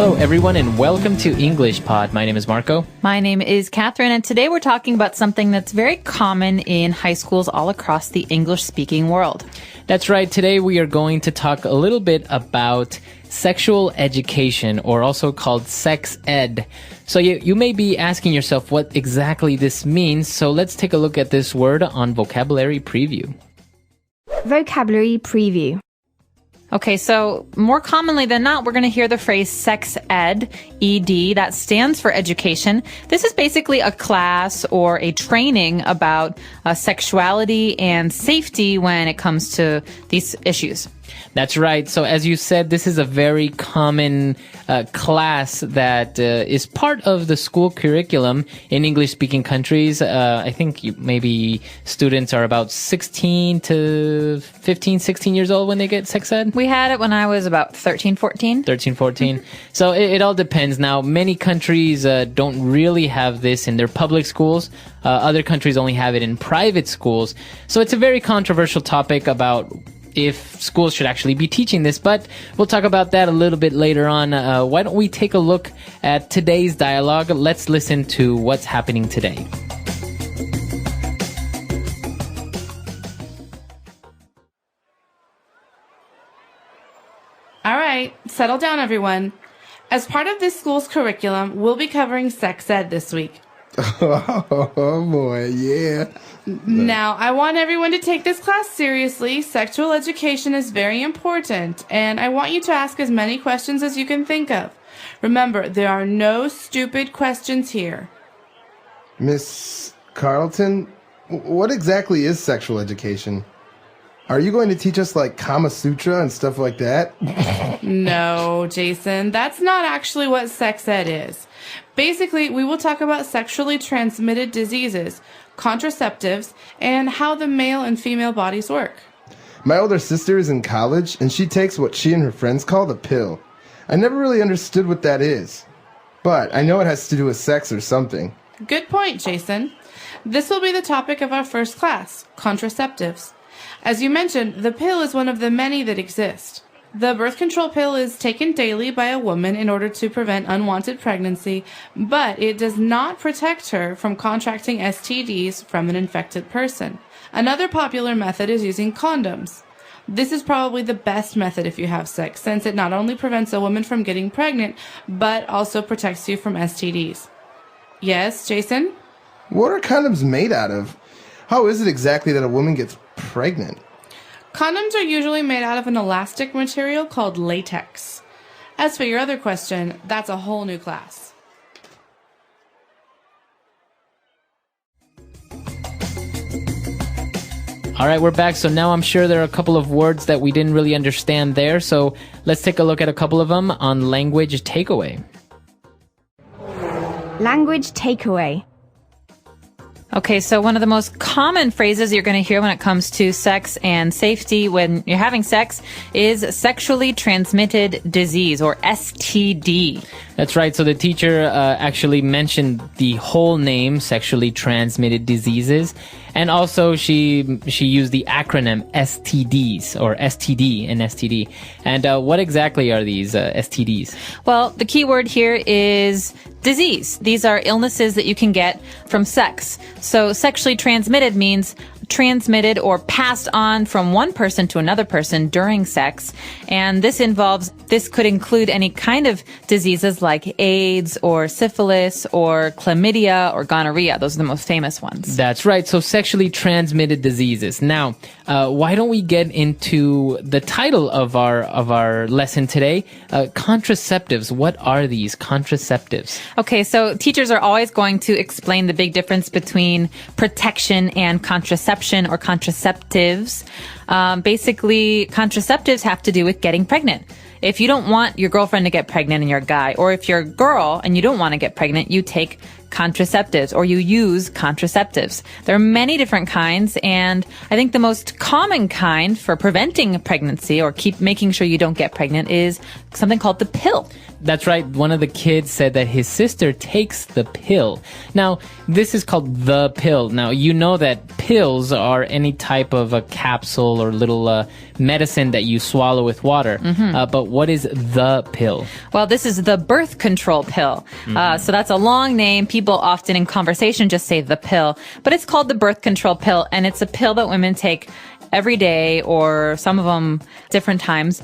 Hello, everyone, and welcome to EnglishPod. My name is Marco. My name is Catherine, and today we're talking about something that's very common in high schools all across the English-speaking world. That's right. Today we are going to talk a little bit about sexual education, or also called sex ed. So you may be asking yourself what exactly this means, so let's take a look at this word on Vocabulary Preview. Vocabulary Preview. Okay, so more commonly than not, we're going to hear the phrase sex ed, ED, that stands for education. This is basically a class or a training about sexuality and safety when it comes to these issues. That's right. So as you said, this is a very common class that is part of the school curriculum in English-speaking countries. I think maybe students are about 16 to 15, 16 years old when they get sex ed. We had it when I was about 13, 14. 13, 14. So it all depends. Now, many countries don't really have this in their public schools. Other countries only have it in private schools. So it's a very controversial topic about if schools should actually be teaching this, but we'll talk about that a little bit later on. Why don't we take a look at today's dialogue? Let's listen to what's happening today. All right, settle down, everyone. As part of this school's curriculum, we'll be covering sex ed this week. Oh boy, yeah. Now, I want everyone to take this class seriously. Sexual education is very important, and I want you to ask as many questions as you can think of. Remember, there are no stupid questions here. Miss Carlton, what exactly is sexual education? Are you going to teach us like Kama Sutra and stuff like that? No, Jason, that's not actually what sex ed is. Basically, we will talk about sexually transmitted diseases, contraceptives, and how the male and female bodies work. My older sister is in college, and she takes what she and her friends call the pill. I never really understood what that is, but I know it has to do with sex or something. Good point, Jason. This will be the topic of our first class, contraceptives. As you mentioned, the pill is one of the many that exist. The birth control pill is taken daily by a woman in order to prevent unwanted pregnancy, but it does not protect her from contracting STDs from an infected person. Another popular method is using condoms. This is probably the best method if you have sex, since it not only prevents a woman from getting pregnant, but also protects you from STDs. Yes, Jason? What are condoms made out of? How is it exactly that a woman gets pregnant? Condoms are usually made out of an elastic material called latex. As for your other question, that's a whole new class. All right, we're back. So now I'm sure there are a couple of words that we didn't really understand there. So let's take a look at a couple of them on language takeaway. Language takeaway. Okay, so one of the most common phrases you're going to hear when it comes to sex and safety when you're having sex is sexually transmitted disease, or STD. That's right. So the teacher actually mentioned the whole name, sexually transmitted diseases. And also she used the acronym STDs, or STD and STD. And what exactly are these STDs? Well, the key word here is disease. These are illnesses that you can get from sex. So sexually transmitted means transmitted or passed on from one person to another person during sex. And this could include any kind of diseases like AIDS or syphilis or chlamydia or gonorrhea. Those are the most famous ones. That's right. So sexually transmitted diseases. Now, why don't we get into the title of our lesson today? Contraceptives. What are these contraceptives? Okay, so teachers are always going to explain the big difference between protection and contraception or contraceptives. Basically, contraceptives have to do with getting pregnant. If you don't want your girlfriend to get pregnant and you're a guy, or if you're a girl and you don't want to get pregnant, you take contraceptives or you use contraceptives. There are many different kinds, and I think the most common kind for preventing pregnancy or keep making sure you don't get pregnant is something called the pill. That's right. One of the kids said that his sister takes the pill. Now, this is called the pill. Now, you know that pills are any type of a capsule capsule or little medicine that you swallow with water. But what is the pill? Well, this is the birth control pill. So that's a long name. People often in conversation just say the pill, but it's called the birth control pill, and it's a pill that women take every day, or some of them different times,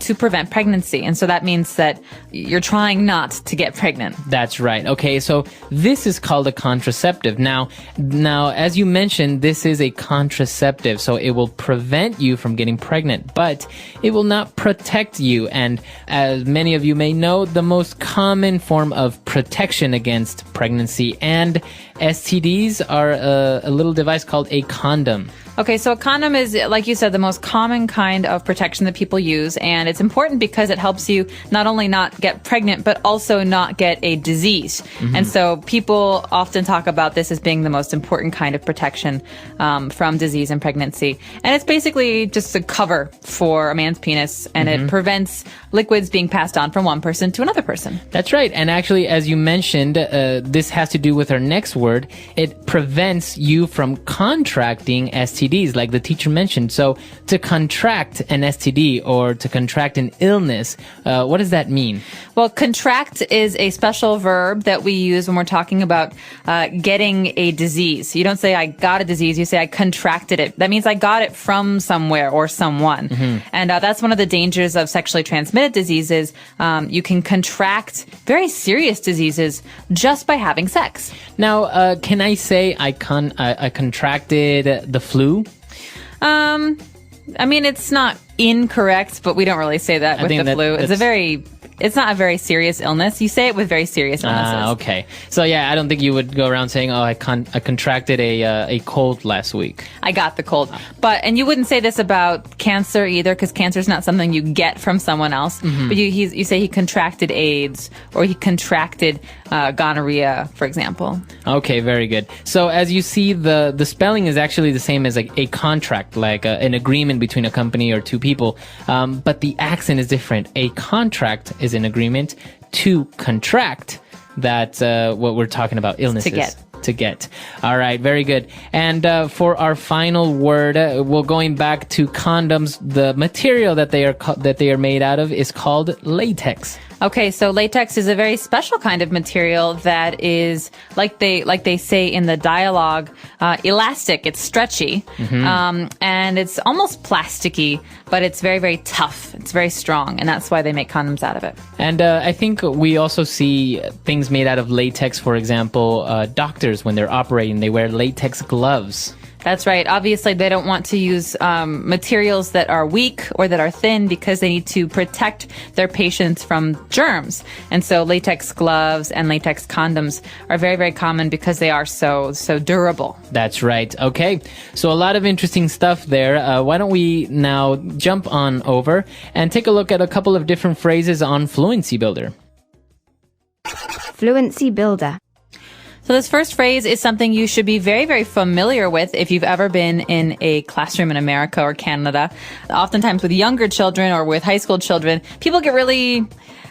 to prevent pregnancy. And so that means that you're trying not to get pregnant. That's right. Okay, so this is called a contraceptive. Now, as you mentioned, this is a contraceptive, so it will prevent you from getting pregnant, but it will not protect you. And as many of you may know, the most common form of protection against pregnancy and STDs are a little device called a condom. Okay, so a condom is, like you said, the most common kind of protection that people use, and it's important because it helps you not only not get pregnant, but also not get a disease. And so people often talk about this as being the most important kind of protection from disease and pregnancy. And it's basically just a cover for a man's penis, and it prevents liquids being passed on from one person to another person. That's right. And actually, as you mentioned, this has to do with our next word. It prevents you from contracting STDs, like the teacher mentioned. So to contract an STD or to contract an illness, what does that mean? Well, contract is a special verb that we use when we're talking about getting a disease. You don't say, I got a disease. You say, I contracted it. That means I got it from somewhere or someone. And that's one of the dangers of sexually transmitted diseases. You can contract very serious diseases just by having sex. Now, can I say I contracted the flu? I mean, it's not incorrect, but we don't really say that with the flu. It's not a very serious illness. You say it with very serious illnesses. Okay. So yeah, I don't think you would go around saying, "Oh, I contracted a cold last week." I got the cold. And you wouldn't say this about cancer either, because cancer is not something you get from someone else. But you say he contracted AIDS, or he contracted gonorrhea, for example. Okay, very good. So as you see, the spelling is actually the same as a contract, like an agreement between a company or two people. But the accent is different. A contract is an agreement. To contract, that's what we're talking about, illnesses. To get. All right, very good. And for our final word, we're going back to condoms. The material that they are made out of is called latex. Okay, so latex is a very special kind of material that is, like they say in the dialogue, elastic. It's stretchy, and it's almost plasticky, but it's very, very tough. It's very strong, and that's why they make condoms out of it. And I think we also see things made out of latex. For example, doctors, when they're operating, they wear latex gloves. That's right. Obviously, they don't want to use materials that are weak or that are thin, because they need to protect their patients from germs. And so latex gloves and latex condoms are very, very common because they are so durable. That's right. Okay. So a lot of interesting stuff there. Why don't we now jump on over and take a look at a couple of different phrases on Fluency Builder. Fluency Builder. So this first phrase is something you should be very, very familiar with if you've ever been in a classroom in America or Canada. Oftentimes with younger children or with high school children, people get really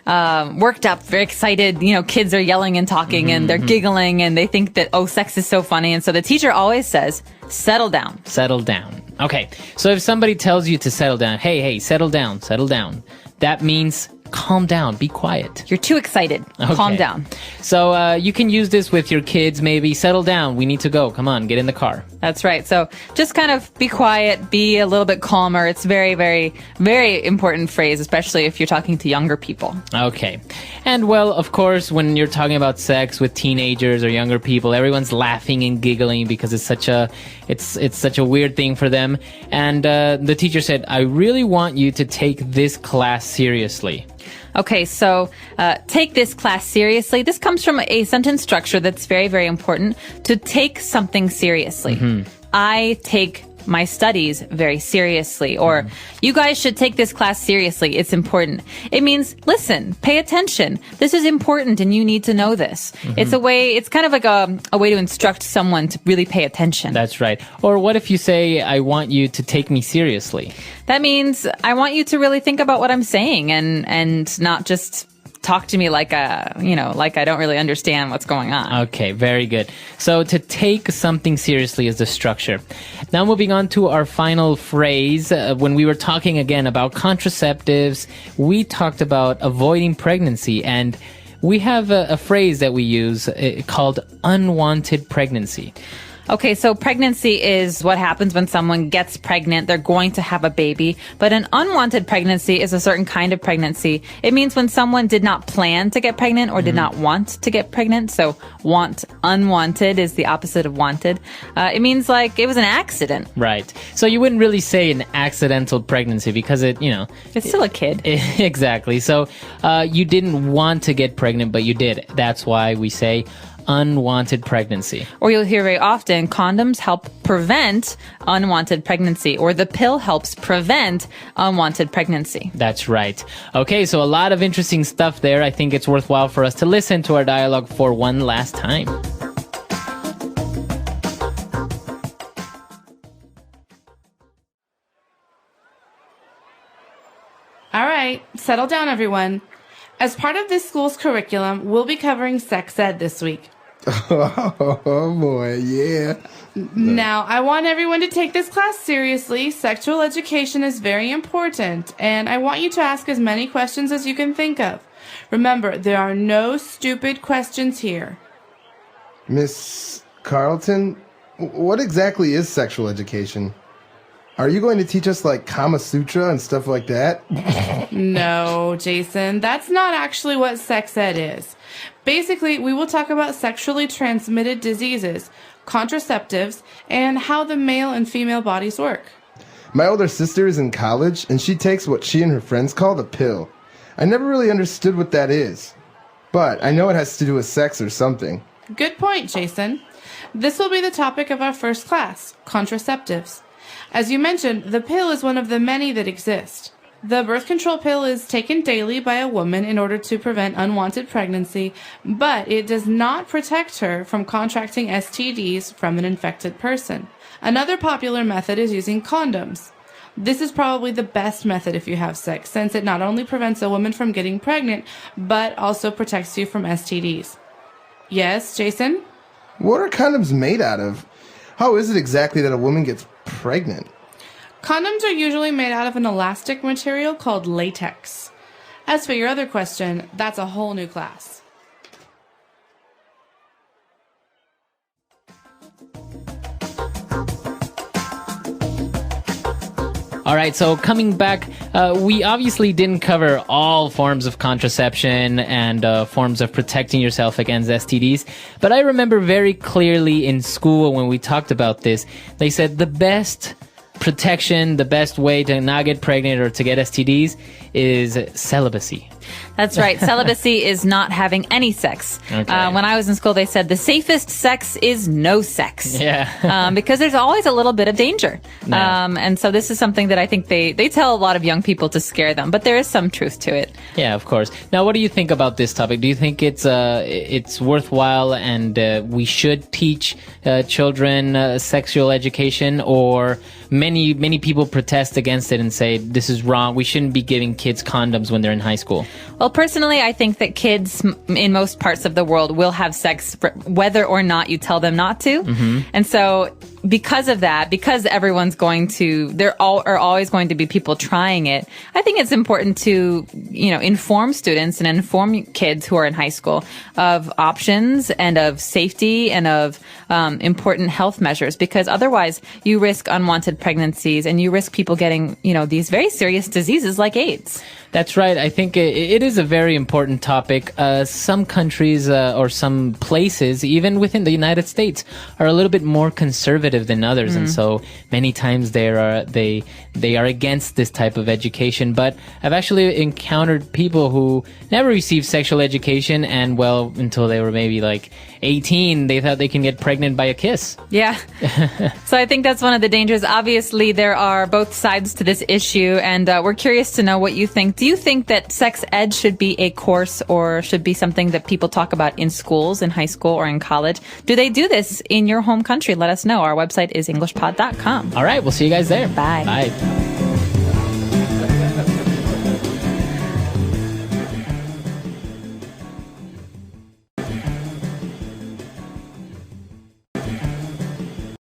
worked up, very excited. You know, kids are yelling and talking and they're giggling and they think that, oh, sex is so funny. And so the teacher always says, settle down. Settle down. Okay. So if somebody tells you to settle down, hey, settle down, that means calm down, be quiet. You're too excited. Okay. Calm down. So you can use this with your kids, maybe. Settle down, we need to go. Come on, get in the car. That's right. So just kind of be quiet, be a little bit calmer. It's very, very, very important phrase, especially if you're talking to younger people. Okay. And well, of course, when you're talking about sex with teenagers or younger people, everyone's laughing and giggling because it's such a weird thing for them. And the teacher said, I really want you to take this class seriously. Okay, so take this class seriously. This comes from a sentence structure that's very, very important. To take something seriously. I take my studies very seriously, or you guys should take this class seriously. It's important. It means, listen, pay attention. This is important and you need to know this. It's kind of like a way to instruct someone to really pay attention. That's right. Or what if you say, I want you to take me seriously? That means I want you to really think about what I'm saying and not just talk to me like like I don't really understand what's going on. Okay, very good. So to take something seriously is the structure. Now moving on to our final phrase. When we were talking again about contraceptives, we talked about avoiding pregnancy, and we have a phrase that we use called unwanted pregnancy. Okay, so pregnancy is what happens when someone gets pregnant. They're going to have a baby. But an unwanted pregnancy is a certain kind of pregnancy. It means when someone did not plan to get pregnant or did not want to get pregnant. So unwanted is the opposite of wanted. It means like it was an accident. Right. So you wouldn't really say an accidental pregnancy because It's still a kid. Exactly. So you didn't want to get pregnant, but you did. That's why we say unwanted pregnancy. Or you'll hear very often, condoms help prevent unwanted pregnancy, or the pill helps prevent unwanted pregnancy. That's right. Okay, so a lot of interesting stuff there. I think it's worthwhile for us to listen to our dialogue for one last time. All right, settle down, everyone. As part of this school's curriculum, we'll be covering sex ed this week. Oh boy, yeah. Now, I want everyone to take this class seriously. Sexual education is very important, and I want you to ask as many questions as you can think of. Remember, there are no stupid questions here. Miss Carlton, what exactly is sexual education? Are you going to teach us like Kama Sutra and stuff like that? No, Jason, that's not actually what sex ed is. Basically, we will talk about sexually transmitted diseases, contraceptives, and how the male and female bodies work. My older sister is in college, and she takes what she and her friends call the pill. I never really understood what that is, but I know it has to do with sex or something. Good point, Jason. This will be the topic of our first class, contraceptives. As you mentioned, the pill is one of the many that exist. The birth control pill is taken daily by a woman in order to prevent unwanted pregnancy, but it does not protect her from contracting STDs from an infected person. Another popular method is using condoms. This is probably the best method if you have sex, since it not only prevents a woman from getting pregnant, but also protects you from STDs. Yes, Jason? What are condoms made out of? How is it exactly that a woman gets pregnant? Condoms are usually made out of an elastic material called latex. As for your other question, that's a whole new class. All right, so coming back, we obviously didn't cover all forms of contraception and forms of protecting yourself against STDs, but I remember very clearly in school when we talked about this, they said the best protection, the best way to not get pregnant or to get STDs is celibacy. That's right. Celibacy is not having any sex. Okay. When I was in school, they said the safest sex is no sex. Yeah. Because there's always a little bit of danger. Yeah. And so this is something that I think they tell a lot of young people to scare them, but there is some truth to it. Yeah, of course. Now, what do you think about this topic? Do you think it's worthwhile and we should teach children sexual education, or many people protest against it and say this is wrong? We shouldn't be giving kids condoms when they're in high school. Well, personally, I think that kids in most parts of the world will have sex whether or not you tell them not to. Mm-hmm. And so because of that, because everyone's are always going to be people trying it, I think it's important to, inform students and inform kids who are in high school of options and of safety and of important health measures, because otherwise you risk unwanted pregnancies and you risk people getting, these very serious diseases like AIDS. That's right. I think it is a very important topic. Some countries or some places, even within the United States, are a little bit more conservative than others, and so many times they are against this type of education. But I've actually encountered people who never received sexual education, and until they were maybe like 18, they thought they can get pregnant by a kiss. Yeah. So I think that's one of the dangers. Obviously, there are both sides to this issue, and we're curious to know what you think. Do you think that sex ed should be a course or should be something that people talk about in schools, in high school, or in college? Do they do this in your home country? Let us know. Our website is EnglishPod.com. All right, we'll see you guys there. Bye. Bye.